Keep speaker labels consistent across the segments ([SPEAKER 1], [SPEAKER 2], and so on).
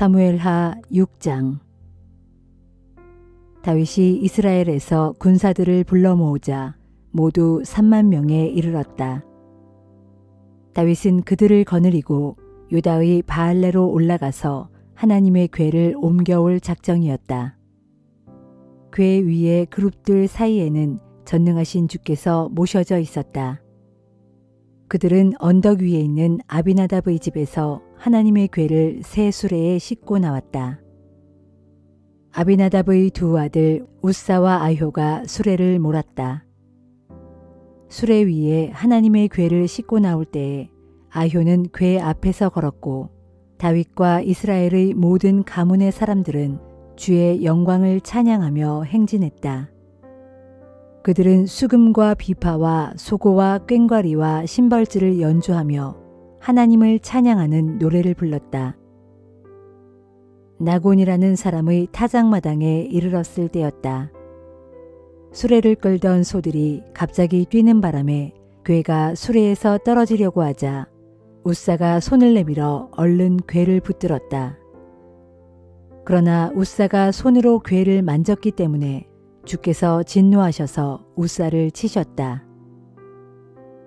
[SPEAKER 1] 사무엘하 6장. 다윗이 이스라엘에서 군사들을 불러 모으자 모두 3만 명에 이르렀다. 다윗은 그들을 거느리고 유다의 바알레로 올라가서 하나님의 궤를 옮겨올 작정이었다. 궤 위에 그룹들 사이에는 전능하신 주께서 모셔져 있었다. 그들은 언덕 위에 있는 아비나답의 집에서 하나님의 궤를 새 수레에 싣고 나왔다. 아비나답의 두 아들 우사와 아효가 수레를 몰았다. 수레 위에 하나님의 궤를 싣고 나올 때에 아효는 궤 앞에서 걸었고 다윗과 이스라엘의 모든 가문의 사람들은 주의 영광을 찬양하며 행진했다. 그들은 수금과 비파와 소고와 꽹과리와 심벌지를 연주하며 하나님을 찬양하는 노래를 불렀다. 나곤이라는 사람의 타작마당에 이르렀을 때였다. 수레를 끌던 소들이 갑자기 뛰는 바람에 궤가 수레에서 떨어지려고 하자 우사가 손을 내밀어 얼른 궤를 붙들었다. 그러나 우사가 손으로 궤를 만졌기 때문에 주께서 진노하셔서 우사를 치셨다.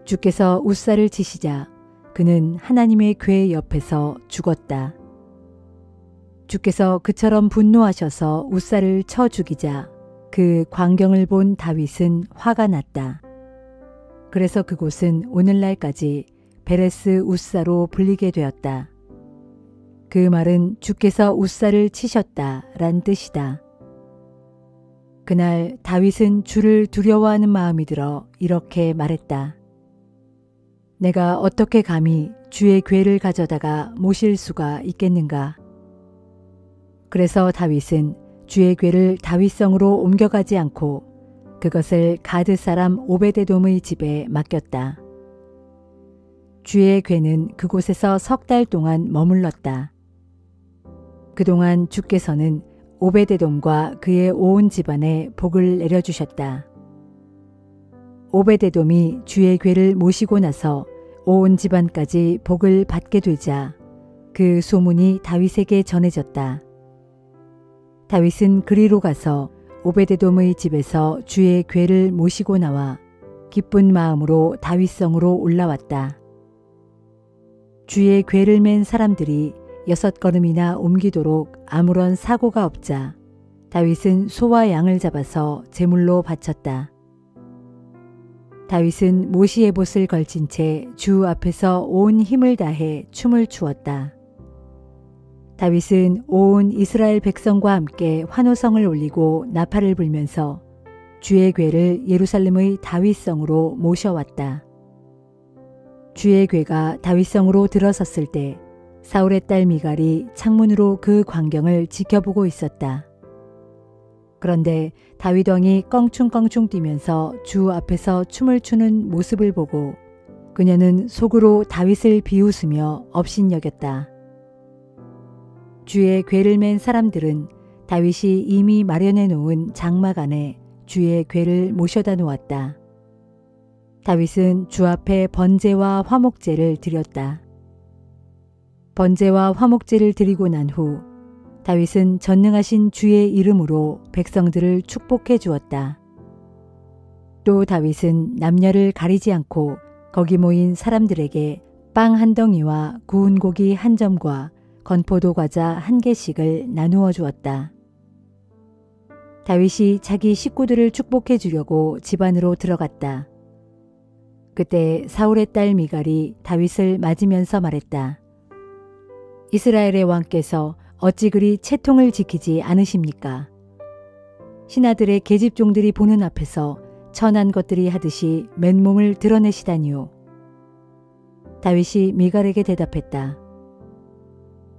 [SPEAKER 1] 주께서 우사를 치시자 그는 하나님의 궤 옆에서 죽었다. 주께서 그처럼 분노하셔서 우사를 쳐 죽이자 그 광경을 본 다윗은 화가 났다. 그래서 그곳은 오늘날까지 베레스 우사로 불리게 되었다. 그 말은 주께서 우사를 치셨다 란 뜻이다. 그날 다윗은 주를 두려워하는 마음이 들어 이렇게 말했다. 내가 어떻게 감히 주의 궤를 가져다가 모실 수가 있겠는가? 그래서 다윗은 주의 궤를 다윗성으로 옮겨가지 않고 그것을 가드 사람 오베데돔의 집에 맡겼다. 주의 궤는 그곳에서 3달 동안 머물렀다. 그동안 주께서는 오베데돔과 그의 온 집안에 복을 내려주셨다. 오베데돔이 주의 궤를 모시고 나서 온 집안까지 복을 받게 되자 그 소문이 다윗에게 전해졌다. 다윗은 그리로 가서 오베데돔의 집에서 주의 궤를 모시고 나와 기쁜 마음으로 다윗성으로 올라왔다. 주의 궤를 맨 사람들이 6걸음이나 옮기도록 아무런 사고가 없자 다윗은 소와 양을 잡아서 제물로 바쳤다. 다윗은 모시에봇을 걸친 채 주 앞에서 온 힘을 다해 춤을 추었다. 다윗은 온 이스라엘 백성과 함께 환호성을 올리고 나팔을 불면서 주의 궤를 예루살렘의 다윗성으로 모셔왔다. 주의 궤가 다윗성으로 들어섰을 때 사울의 딸 미갈이 창문으로 그 광경을 지켜보고 있었다. 그런데 다윗 왕이 껑충껑충 뛰면서 주 앞에서 춤을 추는 모습을 보고 그녀는 속으로 다윗을 비웃으며 업신여겼다. 주의 궤를 맨 사람들은 다윗이 이미 마련해 놓은 장막 안에 주의 궤를 모셔다 놓았다. 다윗은 주 앞에 번제와 화목제를 드렸다. 번제와 화목제를 드리고 난 후 다윗은 전능하신 주의 이름으로 백성들을 축복해 주었다. 또 다윗은 남녀를 가리지 않고 거기 모인 사람들에게 빵 한 덩이와 구운 고기 한 점과 건포도 과자 한 개씩을 나누어 주었다. 다윗이 자기 식구들을 축복해 주려고 집 안으로 들어갔다. 그때 사울의 딸 미갈이 다윗을 맞으면서 말했다. 이스라엘의 왕께서 어찌 그리 채통을 지키지 않으십니까? 신하들의 계집종들이 보는 앞에서 천한 것들이 하듯이 맨몸을 드러내시다니요. 다윗이 미갈에게 대답했다.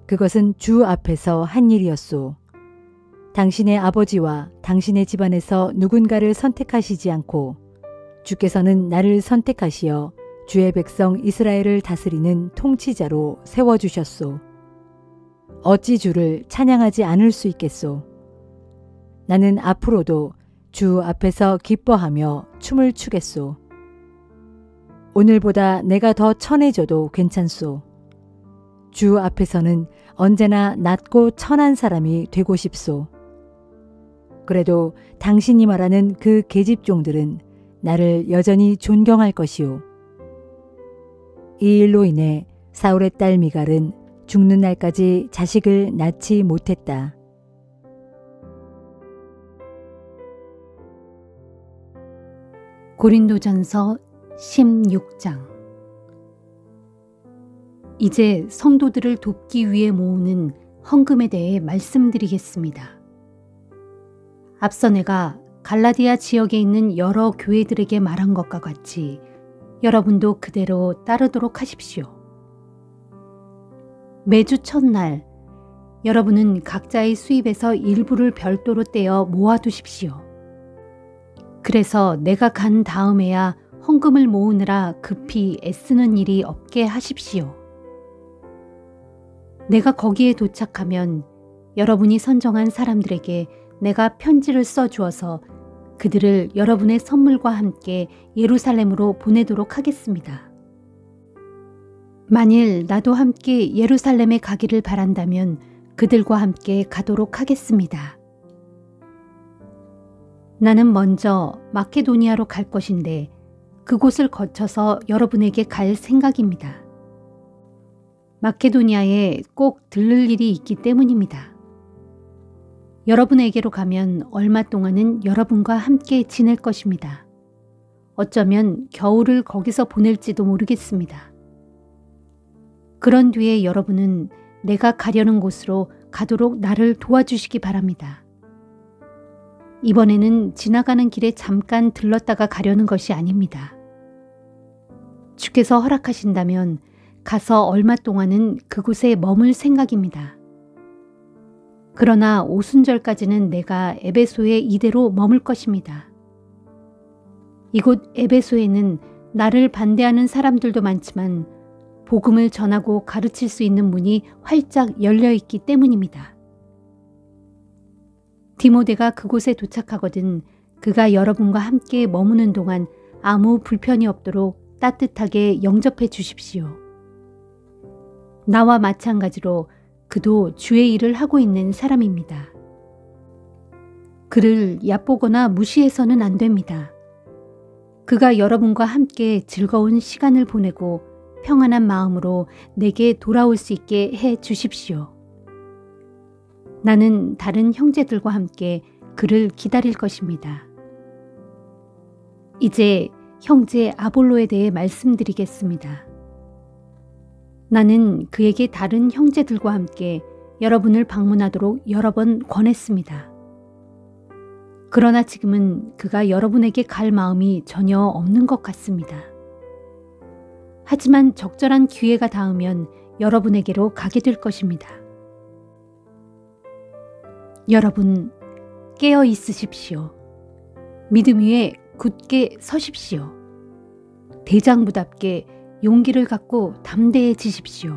[SPEAKER 1] 그것은 주 앞에서 한 일이었소. 당신의 아버지와 당신의 집안에서 누군가를 선택하시지 않고 주께서는 나를 선택하시어 주의 백성 이스라엘을 다스리는 통치자로 세워주셨소. 어찌 주를 찬양하지 않을 수 있겠소. 나는 앞으로도 주 앞에서 기뻐하며 춤을 추겠소. 오늘보다 내가 더 천해져도 괜찮소. 주 앞에서는 언제나 낮고 천한 사람이 되고 싶소. 그래도 당신이 말하는 그 계집종들은 나를 여전히 존경할 것이오. 이 일로 인해 사울의 딸 미갈은 죽는 날까지 자식을 낳지 못했다.
[SPEAKER 2] 고린도전서 16장. 이제 성도들을 돕기 위해 모으는 헌금에 대해 말씀드리겠습니다. 앞서 내가 갈라디아 지역에 있는 여러 교회들에게 말한 것과 같이 여러분도 그대로 따르도록 하십시오. 매주 첫날 여러분은 각자의 수입에서 일부를 별도로 떼어 모아두십시오. 그래서 내가 간 다음에야 헌금을 모으느라 급히 애쓰는 일이 없게 하십시오. 내가 거기에 도착하면 여러분이 선정한 사람들에게 내가 편지를 써주어서 그들을 여러분의 선물과 함께 예루살렘으로 보내도록 하겠습니다. 만일 나도 함께 예루살렘에 가기를 바란다면 그들과 함께 가도록 하겠습니다. 나는 먼저 마케도니아로 갈 것인데 그곳을 거쳐서 여러분에게 갈 생각입니다. 마케도니아에 꼭 들를 일이 있기 때문입니다. 여러분에게로 가면 얼마 동안은 여러분과 함께 지낼 것입니다. 어쩌면 겨울을 거기서 보낼지도 모르겠습니다. 그런 뒤에 여러분은 내가 가려는 곳으로 가도록 나를 도와주시기 바랍니다. 이번에는 지나가는 길에 잠깐 들렀다가 가려는 것이 아닙니다. 주께서 허락하신다면 가서 얼마 동안은 그곳에 머물 생각입니다. 그러나 오순절까지는 내가 에베소에 이대로 머물 것입니다. 이곳 에베소에는 나를 반대하는 사람들도 많지만 복음을 전하고 가르칠 수 있는 문이 활짝 열려 있기 때문입니다. 디모데가 그곳에 도착하거든 그가 여러분과 함께 머무는 동안 아무 불편이 없도록 따뜻하게 영접해 주십시오. 나와 마찬가지로 그도 주의 일을 하고 있는 사람입니다. 그를 얕보거나 무시해서는 안 됩니다. 그가 여러분과 함께 즐거운 시간을 보내고 평안한 마음으로 내게 돌아올 수 있게 해 주십시오. 나는 다른 형제들과 함께 그를 기다릴 것입니다. 이제 형제 아볼로에 대해 말씀드리겠습니다. 나는 그에게 다른 형제들과 함께 여러분을 방문하도록 여러 번 권했습니다. 그러나 지금은 그가 여러분에게 갈 마음이 전혀 없는 것 같습니다. 하지만 적절한 기회가 닿으면 여러분에게로 가게 될 것입니다. 여러분, 깨어 있으십시오. 믿음 위에 굳게 서십시오. 대장부답게 용기를 갖고 담대해지십시오.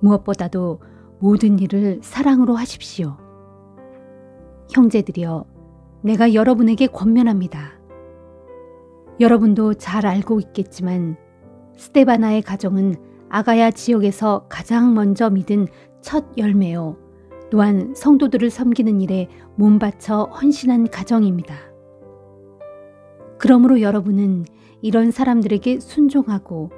[SPEAKER 2] 무엇보다도 모든 일을 사랑으로 하십시오. 형제들이여, 내가 여러분에게 권면합니다. 여러분도 잘 알고 있겠지만 스데바나의 가정은 아가야 지역에서 가장 먼저 믿은 첫 열매요. 또한 성도들을 섬기는 일에 몸바쳐 헌신한 가정입니다. 그러므로 여러분은 이런 사람들에게 순종하고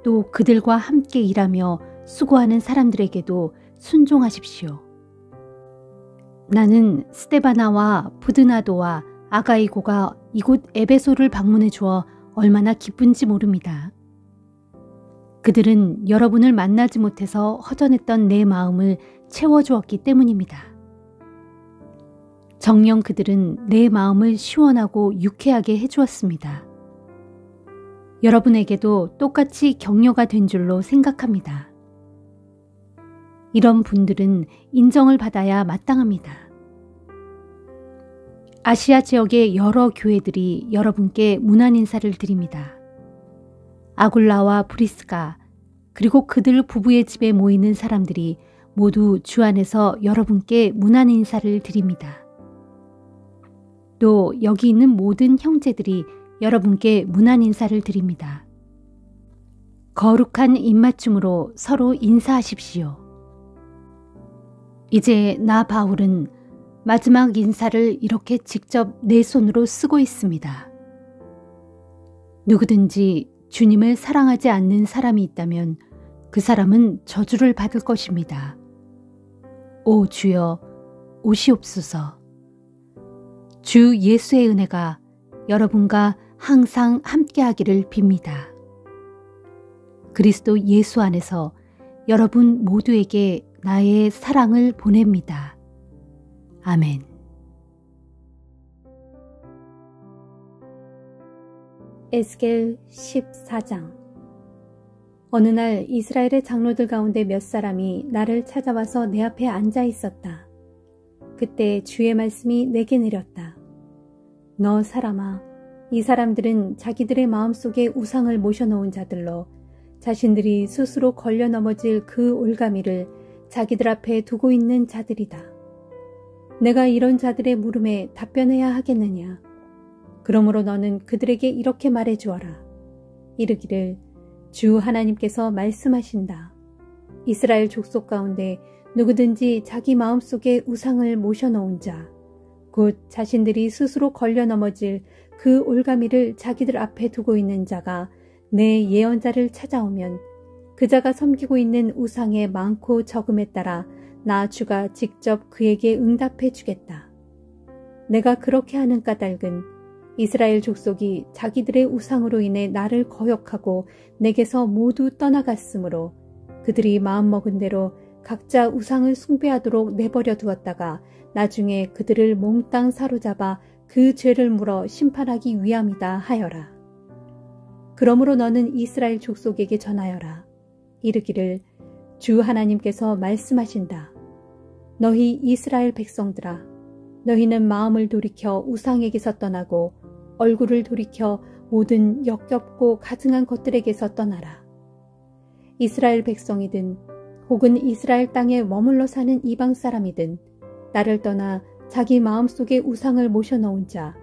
[SPEAKER 2] 또 그들과 함께 일하며 수고하는 사람들에게도 순종하십시오. 나는 스데바나와 부드나도와 아가이고가 이곳 에베소를 방문해 주어 얼마나 기쁜지 모릅니다. 그들은 여러분을 만나지 못해서 허전했던 내 마음을 채워주었기 때문입니다. 정녕 그들은 내 마음을 시원하고 유쾌하게 해주었습니다. 여러분에게도 똑같이 격려가 된 줄로 생각합니다. 이런 분들은 인정을 받아야 마땅합니다. 아시아 지역의 여러 교회들이 여러분께 문안 인사를 드립니다. 아굴라와 브리스가 그리고 그들 부부의 집에 모이는 사람들이 모두 주 안에서 여러분께 문안 인사를 드립니다. 또 여기 있는 모든 형제들이 여러분께 문안 인사를 드립니다. 거룩한 입맞춤으로 서로 인사하십시오. 이제 나 바울은 마지막 인사를 이렇게 직접 내 손으로 쓰고 있습니다. 누구든지 주님을 사랑하지 않는 사람이 있다면 그 사람은 저주를 받을 것입니다. 오 주여, 오시옵소서. 주 예수의 은혜가 여러분과 항상 함께하기를 빕니다. 그리스도 예수 안에서 여러분 모두에게 나의 사랑을 보냅니다. 아멘.
[SPEAKER 3] 에스겔 14장. 어느 날 이스라엘의 장로들 가운데 몇 사람이 나를 찾아와서 내 앞에 앉아 있었다. 그때 주의 말씀이 내게 내렸다. 너 사람아, 이 사람들은 자기들의 마음속에 우상을 모셔놓은 자들로 자신들이 스스로 걸려 넘어질 그 올가미를 자기들 앞에 두고 있는 자들이다. 내가 이런 자들의 물음에 답변해야 하겠느냐? 그러므로 너는 그들에게 이렇게 말해 주어라. 이르기를 주 하나님께서 말씀하신다. 이스라엘 족속 가운데 누구든지 자기 마음속에 우상을 모셔놓은 자, 곧 자신들이 스스로 걸려 넘어질 그 올가미를 자기들 앞에 두고 있는 자가 내 예언자를 찾아오면 그 자가 섬기고 있는 우상의 많고 적음에 따라 나 주가 직접 그에게 응답해 주겠다. 내가 그렇게 하는 까닭은 이스라엘 족속이 자기들의 우상으로 인해 나를 거역하고 내게서 모두 떠나갔으므로 그들이 마음먹은 대로 각자 우상을 숭배하도록 내버려 두었다가 나중에 그들을 몽땅 사로잡아 그 죄를 물어 심판하기 위함이다 하여라. 그러므로 너는 이스라엘 족속에게 전하여라. 이르기를 주 하나님께서 말씀하신다. 너희 이스라엘 백성들아, 너희는 마음을 돌이켜 우상에게서 떠나고 얼굴을 돌이켜 모든 역겹고 가증한 것들에게서 떠나라. 이스라엘 백성이든 혹은 이스라엘 땅에 머물러 사는 이방 사람이든 나를 떠나 자기 마음속에 우상을 모셔놓은 자,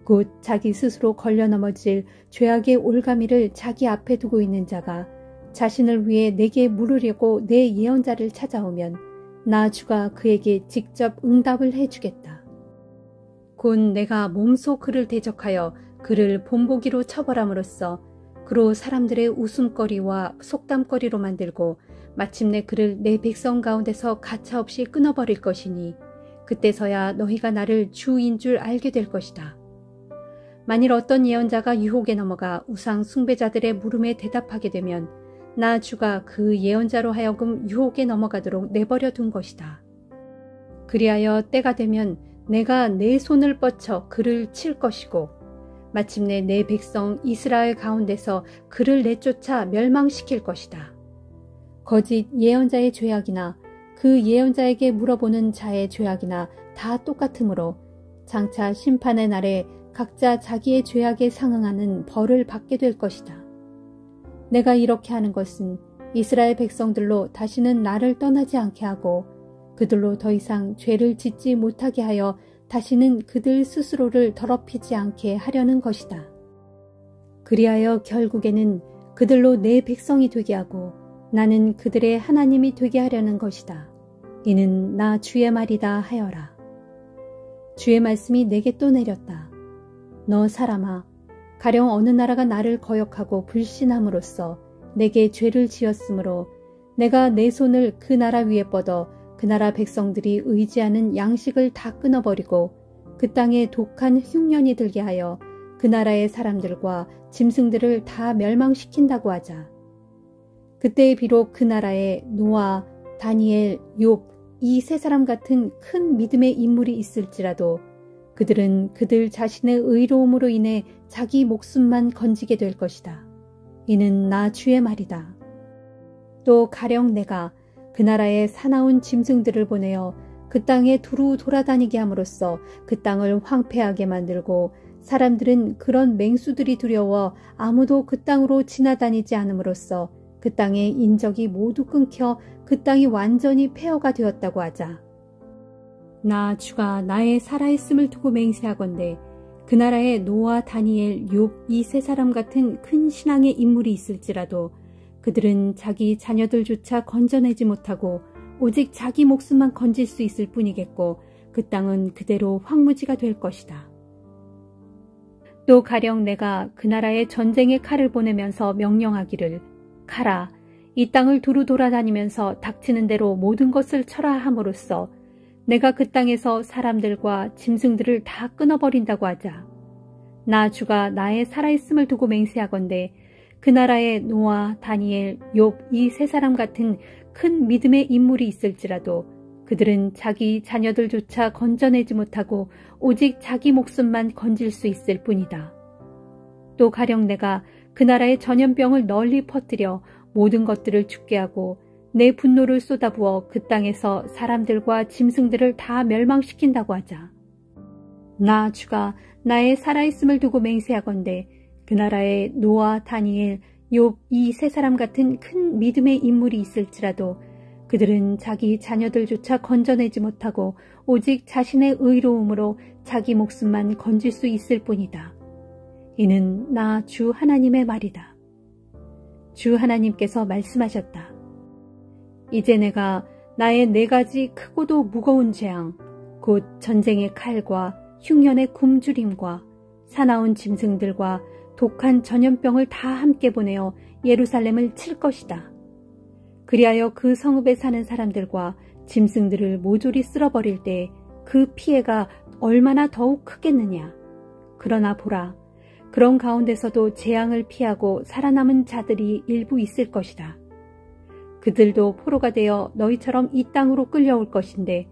[SPEAKER 3] 곧 자기 스스로 걸려 넘어질 죄악의 올가미를 자기 앞에 두고 있는 자가 자신을 위해 내게 물으려고 내 예언자를 찾아오면 나 주가 그에게 직접 응답을 해주겠다. 곧 내가 몸소 그를 대적하여 그를 본보기로 처벌함으로써 그로 사람들의 웃음거리와 속담거리로 만들고 마침내 그를 내 백성 가운데서 가차없이 끊어버릴 것이니 그때서야 너희가 나를 주인 줄 알게 될 것이다. 만일 어떤 예언자가 유혹에 넘어가 우상 숭배자들의 물음에 대답하게 되면 나 주가 그 예언자로 하여금 유혹에 넘어가도록 내버려 둔 것이다. 그리하여 때가 되면 내가 내 손을 뻗쳐 그를 칠 것이고 마침내 내 백성 이스라엘 가운데서 그를 내쫓아 멸망시킬 것이다. 거짓 예언자의 죄악이나 그 예언자에게 물어보는 자의 죄악이나 다 똑같으므로 장차 심판의 날에 각자 자기의 죄악에 상응하는 벌을 받게 될 것이다. 내가 이렇게 하는 것은 이스라엘 백성들로 다시는 나를 떠나지 않게 하고 그들로 더 이상 죄를 짓지 못하게 하여 다시는 그들 스스로를 더럽히지 않게 하려는 것이다. 그리하여 결국에는 그들로 내 백성이 되게 하고 나는 그들의 하나님이 되게 하려는 것이다. 이는 나 주의 말이다 하여라. 주의 말씀이 내게 또 내렸다. 너 사람아, 가령 어느 나라가 나를 거역하고 불신함으로써 내게 죄를 지었으므로 내가 내 손을 그 나라 위에 뻗어 그 나라 백성들이 의지하는 양식을 다 끊어버리고 그 땅에 독한 흉년이 들게 하여 그 나라의 사람들과 짐승들을 다 멸망시킨다고 하자. 그때 비록 그 나라에 노아, 다니엘, 욥 이 세 사람 같은 큰 믿음의 인물이 있을지라도 그들은 그들 자신의 의로움으로 인해 자기 목숨만 건지게 될 것이다. 이는 나 주의 말이다. 또 가령 내가 그 나라에 사나운 짐승들을 보내어 그 땅에 두루 돌아다니게 함으로써 그 땅을 황폐하게 만들고 사람들은 그런 맹수들이 두려워 아무도 그 땅으로 지나다니지 않음으로써 그 땅의 인적이 모두 끊겨 그 땅이 완전히 폐허가 되었다고 하자. 나 주가 나의 살아있음을 두고 맹세하건대 그 나라에 노아, 다니엘, 욥 이 세 사람 같은 큰 신앙의 인물이 있을지라도 그들은 자기 자녀들조차 건져내지 못하고 오직 자기 목숨만 건질 수 있을 뿐이겠고 그 땅은 그대로 황무지가 될 것이다. 또 가령 내가 그 나라에 전쟁의 칼을 보내면서 명령하기를 가라, 이 땅을 두루 돌아다니면서 닥치는 대로 모든 것을 쳐라 함으로써 내가 그 땅에서 사람들과 짐승들을 다 끊어버린다고 하자. 나 주가 나의 살아있음을 두고 맹세하건대 그 나라에 노아, 다니엘, 욥 이 세 사람 같은 큰 믿음의 인물이 있을지라도 그들은 자기 자녀들조차 건져내지 못하고 오직 자기 목숨만 건질 수 있을 뿐이다. 또 가령 내가 그 나라의 전염병을 널리 퍼뜨려 모든 것들을 죽게 하고 내 분노를 쏟아부어 그 땅에서 사람들과 짐승들을 다 멸망시킨다고 하자. 나 주가 나의 살아있음을 두고 맹세하건대 그 나라에 노아, 다니엘, 욥 이 세 사람 같은 큰 믿음의 인물이 있을지라도 그들은 자기 자녀들조차 건져내지 못하고 오직 자신의 의로움으로 자기 목숨만 건질 수 있을 뿐이다. 이는 나 주 하나님의 말이다. 주 하나님께서 말씀하셨다. 이제 내가 나의 4가지 크고도 무거운 재앙, 곧 전쟁의 칼과 흉년의 굶주림과 사나운 짐승들과 독한 전염병을 다 함께 보내어 예루살렘을 칠 것이다. 그리하여 그 성읍에 사는 사람들과 짐승들을 모조리 쓸어버릴 때 그 피해가 얼마나 더욱 크겠느냐. 그러나 보라, 그런 가운데서도 재앙을 피하고 살아남은 자들이 일부 있을 것이다. 그들도 포로가 되어 너희처럼 이 땅으로 끌려올 것인데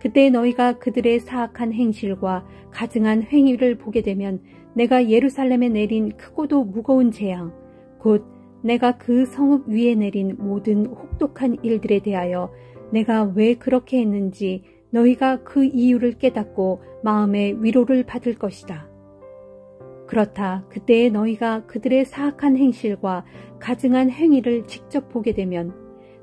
[SPEAKER 3] 그때 너희가 그들의 사악한 행실과 가증한 행위를 보게 되면 내가 예루살렘에 내린 크고도 무거운 재앙, 곧 내가 그 성읍 위에 내린 모든 혹독한 일들에 대하여 내가 왜 그렇게 했는지 너희가 그 이유를 깨닫고 마음의 위로를 받을 것이다. 그렇다. 그때에 너희가 그들의 사악한 행실과 가증한 행위를 직접 보게 되면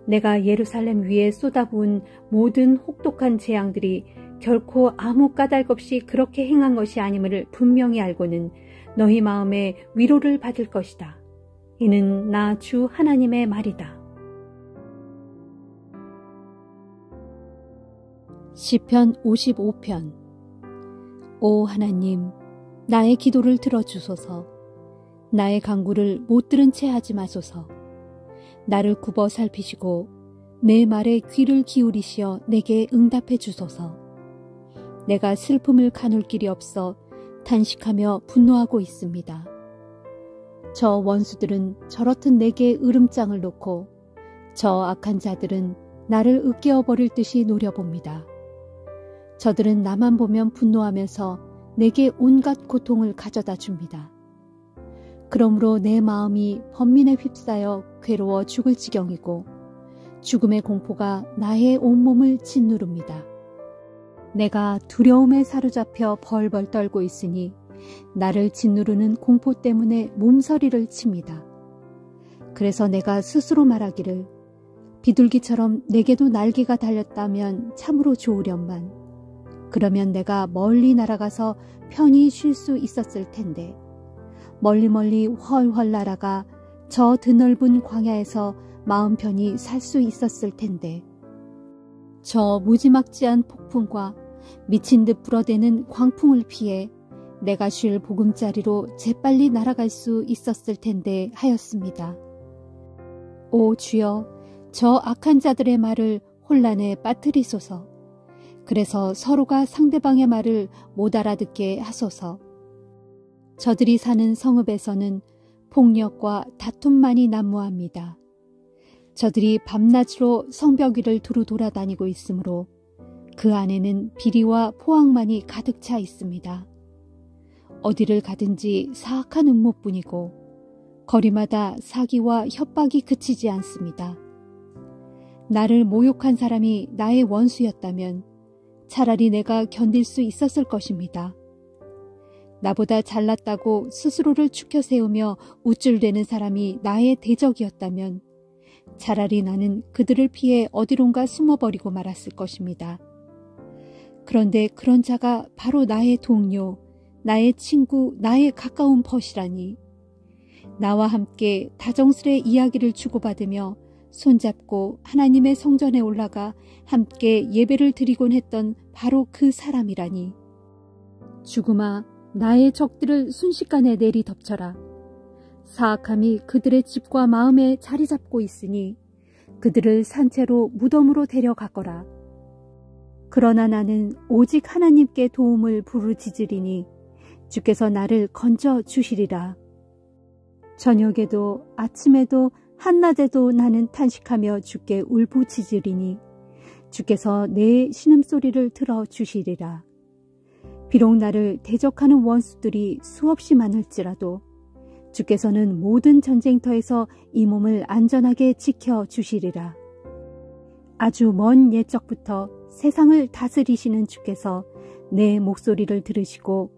[SPEAKER 3] 내가 예루살렘 위에 쏟아부은 모든 혹독한 재앙들이 결코 아무 까닭 없이 그렇게 행한 것이 아님을 분명히 알고는 너희 마음에 위로를 받을 것이다. 이는 나 주 하나님의 말이다.
[SPEAKER 2] 시편 55편. 오 하나님, 나의 기도를 들어주소서. 나의 간구를 못 들은 채 하지 마소서. 나를 굽어 살피시고 내 말에 귀를 기울이시어 내게 응답해 주소서. 내가 슬픔을 가눌 길이 없어 탄식하며 분노하고 있습니다. 저 원수들은 저렇듯 내게 으름장을 놓고 저 악한 자들은 나를 으깨어 버릴 듯이 노려봅니다. 저들은 나만 보면 분노하면서 내게 온갖 고통을 가져다 줍니다. 그러므로 내 마음이 번민에 휩싸여 괴로워 죽을 지경이고 죽음의 공포가 나의 온몸을 짓누릅니다. 내가 두려움에 사로잡혀 벌벌 떨고 있으니 나를 짓누르는 공포 때문에 몸서리를 칩니다. 그래서 내가 스스로 말하기를 비둘기처럼 내게도 날개가 달렸다면 참으로 좋으련만. 그러면 내가 멀리 날아가서 편히 쉴 수 있었을 텐데 멀리 훨훨 날아가 저 드넓은 광야에서 마음 편히 살 수 있었을 텐데 저 무지막지한 폭풍과 미친 듯 불어대는 광풍을 피해 내가 쉴 보금자리로 재빨리 날아갈 수 있었을 텐데 하였습니다. 오 주여, 저 악한 자들의 말을 혼란에 빠뜨리소서. 그래서 서로가 상대방의 말을 못 알아듣게 하소서. 저들이 사는 성읍에서는 폭력과 다툼만이 난무합니다. 저들이 밤낮으로 성벽 위를 두루 돌아다니고 있으므로 그 안에는 비리와 포악만이 가득 차 있습니다. 어디를 가든지 사악한 음모뿐이고 거리마다 사기와 협박이 그치지 않습니다. 나를 모욕한 사람이 나의 원수였다면 차라리 내가 견딜 수 있었을 것입니다. 나보다 잘났다고 스스로를 추켜 세우며 우쭐대는 사람이 나의 대적이었다면 차라리 나는 그들을 피해 어디론가 숨어버리고 말았을 것입니다. 그런데 그런 자가 바로 나의 동료, 나의 친구, 나의 가까운 벗이라니. 나와 함께 다정스레 이야기를 주고받으며
[SPEAKER 3] 손잡고 하나님의 성전에 올라가 함께 예배를 드리곤 했던 바로 그 사람이라니. 죽음아, 나의 적들을 순식간에 내리 덮쳐라. 사악함이 그들의 집과 마음에 자리 잡고 있으니 그들을 산채로 무덤으로 데려가거라. 그러나 나는 오직 하나님께 도움을 부르짖으리니 주께서 나를 건져 주시리라. 저녁에도 아침에도 한낮에도 나는 탄식하며 주께 울부짖으리니 주께서 내 신음소리를 들어주시리라. 비록 나를 대적하는 원수들이 수없이 많을지라도 주께서는 모든 전쟁터에서 이 몸을 안전하게 지켜주시리라. 아주 먼 옛적부터 세상을 다스리시는 주께서 내 목소리를 들으시고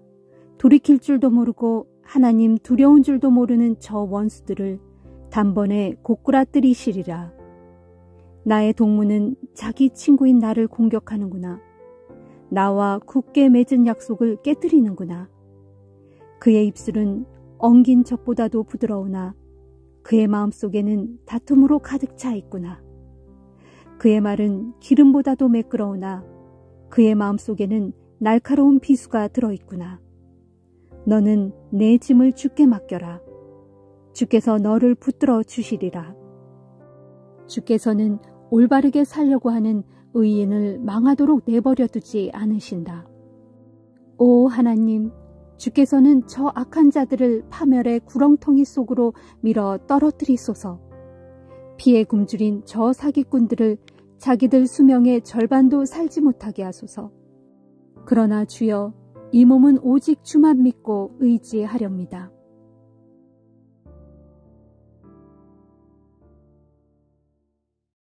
[SPEAKER 3] 돌이킬 줄도 모르고 하나님 두려운 줄도 모르는 저 원수들을 단번에 고꾸라뜨리시리라. 나의 동무는 자기 친구인 나를 공격하는구나. 나와 굳게 맺은 약속을 깨뜨리는구나. 그의 입술은 엉긴 젖보다도 부드러우나 그의 마음속에는 다툼으로 가득 차 있구나. 그의 말은 기름보다도 매끄러우나 그의 마음속에는 날카로운 비수가 들어있구나. 너는 내 짐을 주께 맡겨라. 주께서 너를 붙들어 주시리라. 주께서는 올바르게 살려고 하는 의인을 망하도록 내버려 두지 않으신다. 오 하나님, 주께서는 저 악한 자들을 파멸의 구렁텅이 속으로 밀어 떨어뜨리소서. 피에 굶주린 저 사기꾼들을 자기들 수명의 절반도 살지 못하게 하소서. 그러나 주여, 이 몸은 오직 주만 믿고 의지하렵니다.